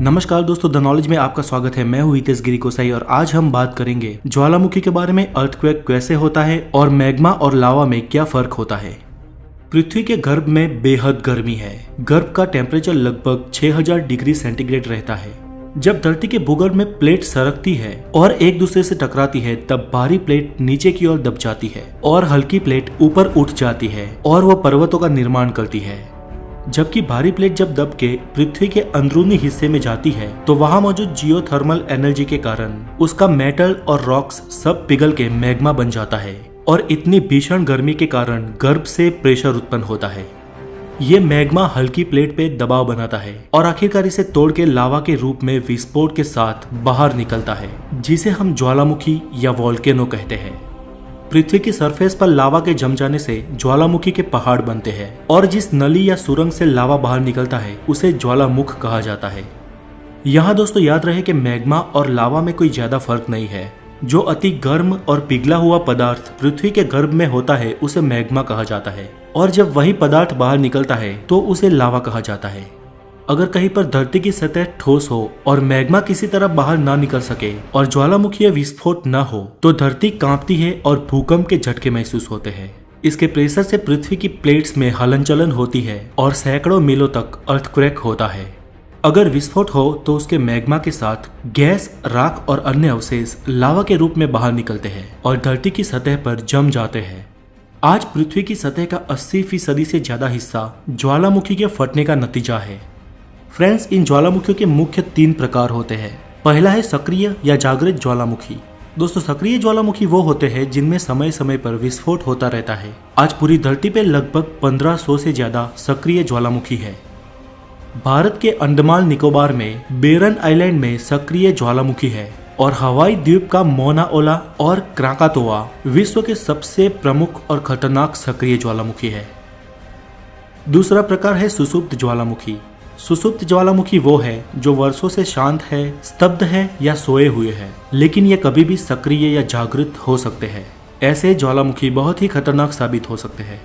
नमस्कार दोस्तों, the knowledge में आपका स्वागत है। मैं हूं हितेश गिरी गोसाई और आज हम बात करेंगे ज्वालामुखी के बारे में। अर्थक्वेक कैसे होता है और मैग्मा और लावा में क्या फर्क होता है। पृथ्वी के गर्भ में बेहद गर्मी है। गर्भ का टेम्परेचर लगभग 6000 डिग्री सेंटीग्रेड रहता है। जब धरती के भूगर्भ में प्लेट सरकती है और एक दूसरे से टकराती है, तब भारी प्लेट नीचे की ओर दब जाती है और हल्की प्लेट ऊपर उठ जाती है और वह पर्वतों का निर्माण करती है। जबकि भारी प्लेट जब दब के पृथ्वी के अंदरूनी हिस्से में जाती है, तो वहां मौजूद जियोथर्मल एनर्जी के कारण उसका मेटल और रॉक्स सब पिघल के मैग्मा बन जाता है और इतनी भीषण गर्मी के कारण गर्भ से प्रेशर उत्पन्न होता है। ये मैग्मा हल्की प्लेट पे दबाव बनाता है और आखिरकार इसे तोड़ के लावा के रूप में विस्फोट के साथ बाहर निकलता है, जिसे हम ज्वालामुखी या वोल्केनो कहते हैं। पृथ्वी की सरफेस पर लावा के जम जाने से ज्वालामुखी के पहाड़ बनते हैं और जिस नली या सुरंग से लावा बाहर निकलता है उसे ज्वालामुख कहा जाता है। यहाँ दोस्तों याद रहे कि मैग्मा और लावा में कोई ज्यादा फर्क नहीं है। जो अति गर्म और पिघला हुआ पदार्थ पृथ्वी के गर्भ में होता है उसे मैग्मा कहा जाता है, और जब वही पदार्थ बाहर निकलता है तो उसे लावा कहा जाता है। अगर कहीं पर धरती की सतह ठोस हो और मैग्मा किसी तरह बाहर ना निकल सके और ज्वालामुखी विस्फोट न हो, तो धरती कांपती है और भूकंप के झटके महसूस होते हैं। इसके प्रेशर से पृथ्वी की प्लेट्स में हलन चलन होती है और सैकड़ों मीलों तक अर्थक्वेक होता है। अगर विस्फोट हो तो उसके मैग्मा के साथ गैस, राख और अन्य अवशेष लावा के रूप में बाहर निकलते हैं और धरती की सतह पर जम जाते हैं। आज पृथ्वी की सतह का 80% से ज्यादा हिस्सा ज्वालामुखी के फटने का नतीजा है। फ्रेंड्स, इन ज्वालामुखियों के मुख्य 3 प्रकार होते हैं। पहला है सक्रिय या जागृत ज्वालामुखी। दोस्तों, सक्रिय ज्वालामुखी वो होते हैं जिनमें समय समय पर विस्फोट होता रहता है। आज पूरी धरती पे लगभग 1500 से ज्यादा सक्रिय ज्वालामुखी है। भारत के अंडमान निकोबार में बेरन आइलैंड में सक्रिय ज्वालामुखी है और हवाई द्वीप का मोना ओला और क्राकातोआ विश्व के सबसे प्रमुख और खतरनाक सक्रिय ज्वालामुखी है। दूसरा प्रकार है सुषुप्त ज्वालामुखी। सुषुप्त ज्वालामुखी वो है जो वर्षों से शांत है, स्तब्ध है या सोए हुए है, लेकिन ये कभी भी सक्रिय या जागृत हो सकते हैं। ऐसे ज्वालामुखी बहुत ही खतरनाक साबित हो सकते हैं।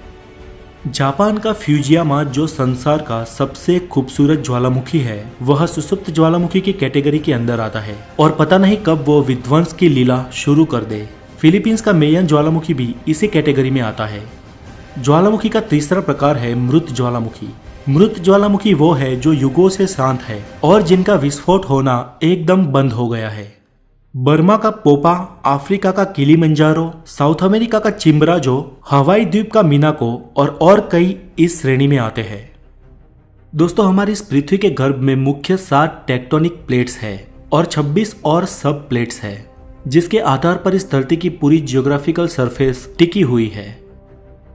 जापान का फ्यूजियामा जो संसार का सबसे खूबसूरत ज्वालामुखी है, वह सुषुप्त ज्वालामुखी की कैटेगरी के अंदर आता है और पता नहीं कब वो विध्वंस की लीला शुरू कर दे। फिलीपींस का मेयन ज्वालामुखी भी इसी कैटेगरी में आता है। ज्वालामुखी का तीसरा प्रकार है मृत ज्वालामुखी। मृत ज्वालामुखी वो है जो युगों से शांत है और जिनका विस्फोट होना एकदम बंद हो गया है। बर्मा का पोपा, अफ्रीका का किलिमंजारो, साउथ अमेरिका का चिम्बराजो, हवाई द्वीप का मिनाको और कई इस श्रेणी में आते हैं। दोस्तों, हमारी इस पृथ्वी के गर्भ में मुख्य 7 टेक्टोनिक प्लेट्स है और 26 और सब प्लेट्स है, जिसके आधार पर इस धरती की पूरी जियोग्राफिकल सरफेस टिकी हुई है।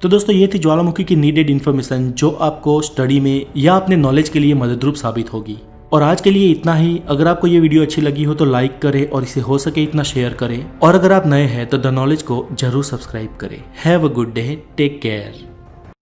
तो दोस्तों, ये थी ज्वालामुखी की नीडेड इन्फॉर्मेशन जो आपको स्टडी में या अपने नॉलेज के लिए मददरूप साबित होगी। और आज के लिए इतना ही। अगर आपको ये वीडियो अच्छी लगी हो तो लाइक करें और इसे हो सके इतना शेयर करें, और अगर आप नए हैं तो द नॉलेज को जरूर सब्सक्राइब करें। Have a good day, take care.